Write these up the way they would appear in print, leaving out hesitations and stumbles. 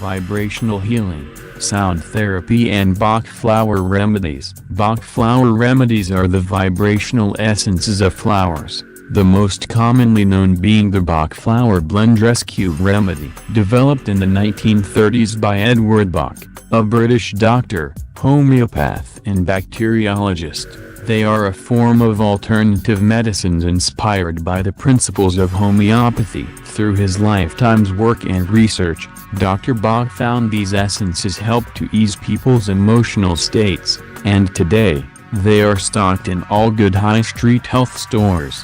vibrational healing, sound therapy and Bach Flower Remedies. Bach Flower Remedies are the vibrational essences of flowers, the most commonly known being the Bach Flower Blend Rescue Remedy. Developed in the 1930s by Edward Bach, a British doctor, homeopath and bacteriologist, they are a form of alternative medicines inspired by the principles of homeopathy. Through his lifetime's work and research, Dr. Bach found these essences help to ease people's emotional states, and today, they are stocked in all good high street health stores.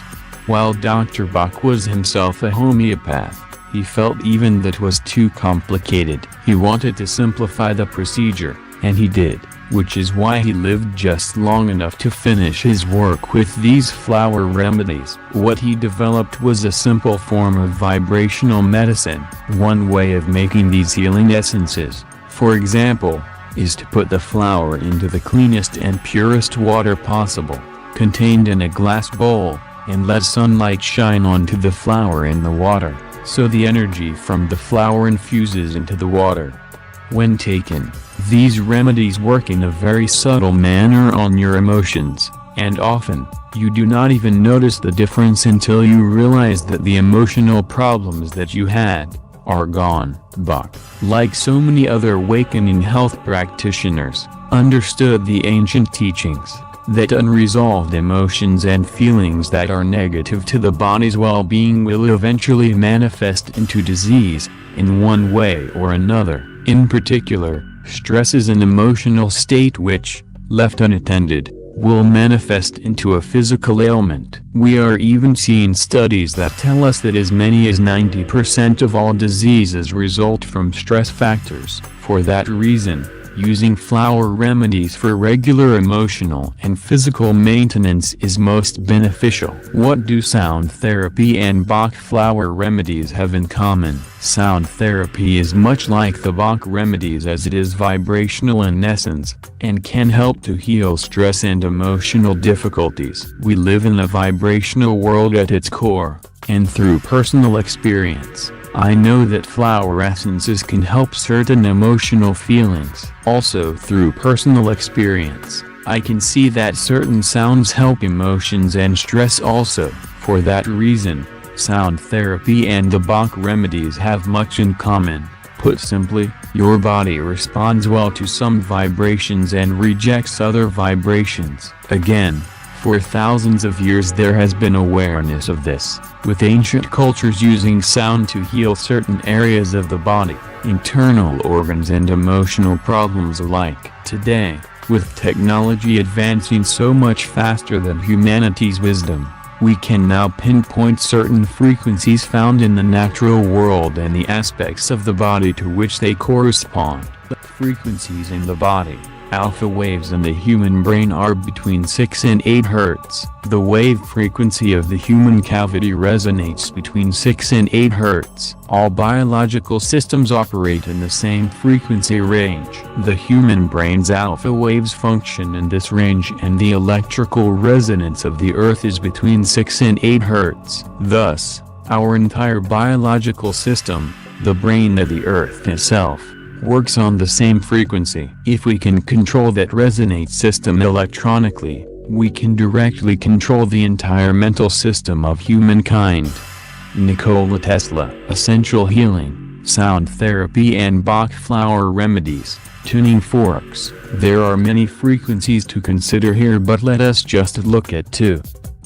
While Dr. Bach was himself a homeopath, he felt even that was too complicated. He wanted to simplify the procedure, and he did, which is why he lived just long enough to finish his work with these flower remedies. What he developed was a simple form of vibrational medicine. One way of making these healing essences, for example, is to put the flower into the cleanest and purest water possible, contained in a glass bowl, and let sunlight shine onto the flower in the water, so the energy from the flower infuses into the water. When taken, these remedies work in a very subtle manner on your emotions, and often, you do not even notice the difference until you realize that the emotional problems that you had are gone. Bach, like so many other awakening health practitioners, understood the ancient teachings that unresolved emotions and feelings that are negative to the body's well-being will eventually manifest into disease, in one way or another. In particular, stress is an emotional state which, left unattended, will manifest into a physical ailment. We are even seeing studies that tell us that as many as 90% of all diseases result from stress factors. For that reason, using flower remedies for regular emotional and physical maintenance is most beneficial. What do sound therapy and Bach flower remedies have in common? Sound therapy is much like the Bach remedies as it is vibrational in essence, and can help to heal stress and emotional difficulties. We live in a vibrational world at its core, and through personal experience, I know that flower essences can help certain emotional feelings. Also through personal experience, I can see that certain sounds help emotions and stress also. For that reason, sound therapy and the Bach remedies have much in common. Put simply, your body responds well to some vibrations and rejects other vibrations. Again, for thousands of years there has been awareness of this, with ancient cultures using sound to heal certain areas of the body, internal organs and emotional problems alike. Today, with technology advancing so much faster than humanity's wisdom, we can now pinpoint certain frequencies found in the natural world and the aspects of the body to which they correspond. The frequencies in the body, alpha waves in the human brain are between 6 and 8 Hz. The wave frequency of the human cavity resonates between 6 and 8 Hz. All biological systems operate in the same frequency range. The human brain's alpha waves function in this range, and the electrical resonance of the earth is between 6 and 8 Hz. Thus, our entire biological system, the brain of the earth itself, works on the same frequency. If we can control that resonate system electronically, we can directly control the entire mental system of humankind. Nikola Tesla. Essential healing, sound therapy and Bach flower remedies, tuning forks. There are many frequencies to consider here, but let us just look at two.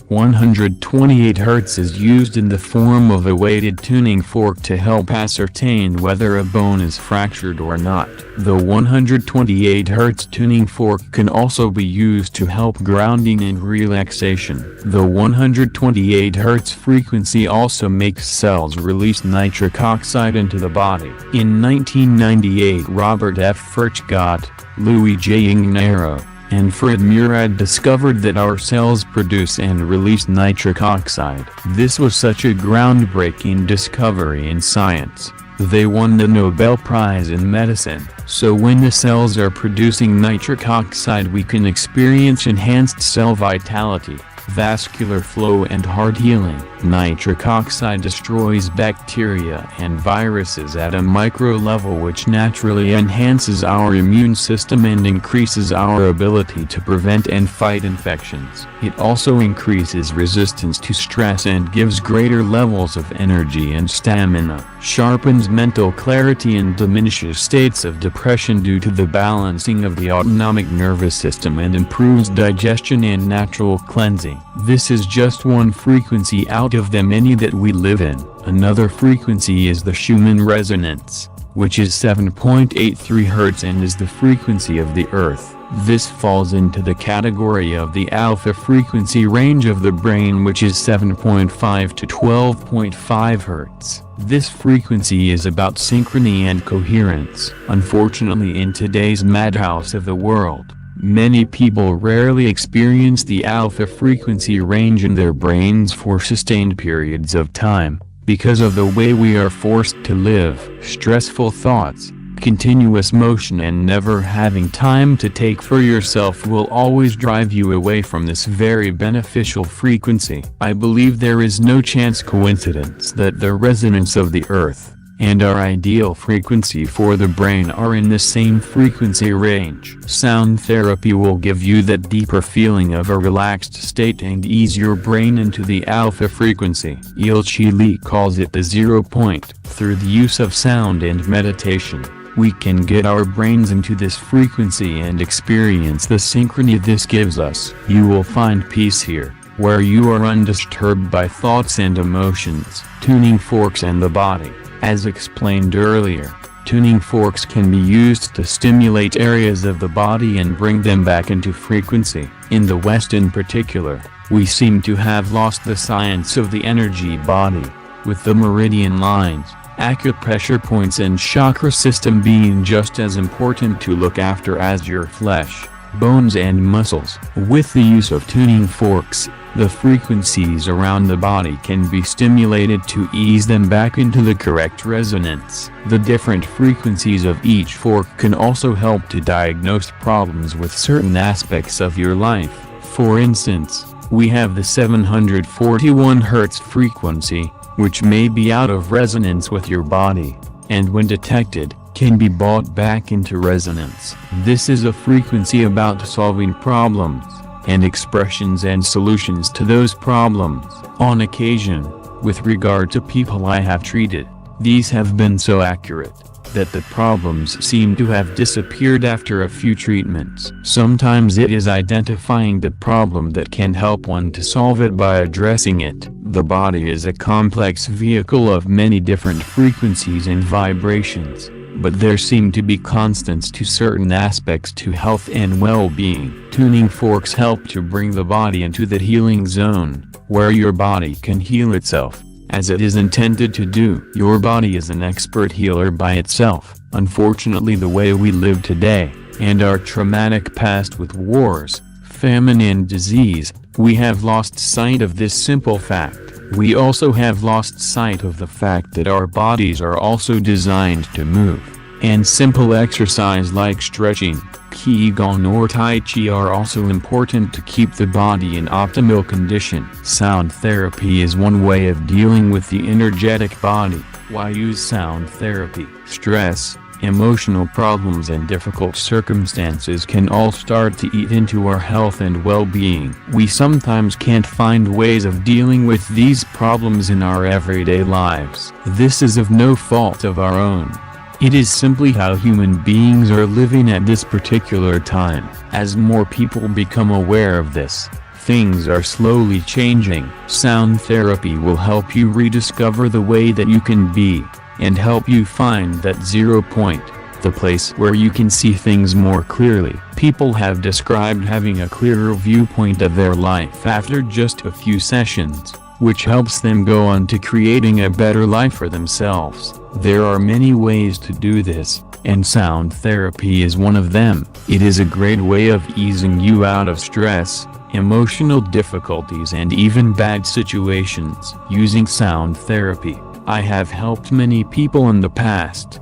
128 Hz is used in the form of a weighted tuning fork to help ascertain whether a bone is fractured or not. The 128 Hz tuning fork can also be used to help grounding and relaxation. The 128 Hz frequency also makes cells release nitric oxide into the body. In 1998, Robert F. Furchtgott, Louis J. Ignarro, and Fred Murad discovered that our cells produce and release nitric oxide. This was such a groundbreaking discovery in science. They won the Nobel Prize in medicine. So when the cells are producing nitric oxide, we can experience enhanced cell vitality, vascular flow and heart healing. Nitric oxide destroys bacteria and viruses at a micro level, which naturally enhances our immune system and increases our ability to prevent and fight infections. It also increases resistance to stress and gives greater levels of energy and stamina, sharpens mental clarity and diminishes states of depression due to the balancing of the autonomic nervous system, and improves digestion and natural cleansing. This is just one frequency out of the many that we live in. Another frequency is the Schumann resonance, which is 7.83 Hz and is the frequency of the Earth. This falls into the category of the alpha frequency range of the brain, which is 7.5 to 12.5 Hz. This frequency is about synchrony and coherence. Unfortunately, in today's madhouse of the world, many people rarely experience the alpha frequency range in their brains for sustained periods of time, because of the way we are forced to live. Stressful thoughts, continuous motion, and never having time to take for yourself will always drive you away from this very beneficial frequency. I believe there is no chance coincidence that the resonance of the Earth and our ideal frequency for the brain are in the same frequency range. Sound therapy will give you that deeper feeling of a relaxed state and ease your brain into the alpha frequency. Ilchi Li calls it the 0 point. Through the use of sound and meditation, we can get our brains into this frequency and experience the synchrony this gives us. You will find peace here, where you are undisturbed by thoughts and emotions. Tuning forks and the body. As explained earlier, tuning forks can be used to stimulate areas of the body and bring them back into frequency. In the West in particular, we seem to have lost the science of the energy body, with the meridian lines, acupressure points and chakra system being just as important to look after as your flesh, bones and muscles. With the use of tuning forks, the frequencies around the body can be stimulated to ease them back into the correct resonance. The different frequencies of each fork can also help to diagnose problems with certain aspects of your life. For instance, we have the 741 Hz frequency, which may be out of resonance with your body, and when detected, can be brought back into resonance. This is a frequency about solving problems, and expressions and solutions to those problems. On occasion, with regard to people I have treated, these have been so accurate that the problems seem to have disappeared after a few treatments. Sometimes it is identifying the problem that can help one to solve it by addressing it. The body is a complex vehicle of many different frequencies and vibrations, but there seem to be constants to certain aspects to health and well-being. Tuning forks help to bring the body into the healing zone, where your body can heal itself, as it is intended to do. Your body is an expert healer by itself. Unfortunately, the way we live today, and our traumatic past with wars, famine and disease, we have lost sight of this simple fact. We also have lost sight of the fact that our bodies are also designed to move, and simple exercise like stretching, Qigong or Tai Chi are also important to keep the body in optimal condition. Sound therapy is one way of dealing with the energetic body. Why use sound therapy? Stress, emotional problems and difficult circumstances can all start to eat into our health and well-being. We sometimes can't find ways of dealing with these problems in our everyday lives. This is of no fault of our own. It is simply how human beings are living at this particular time. As more people become aware of this, things are slowly changing. Sound therapy will help you rediscover the way that you can be, and help you find that 0 point, the place where you can see things more clearly. People have described having a clearer viewpoint of their life after just a few sessions, which helps them go on to creating a better life for themselves. There are many ways to do this, and sound therapy is one of them. It is a great way of easing you out of stress, emotional difficulties and even bad situations. Using sound therapy, I have helped many people in the past.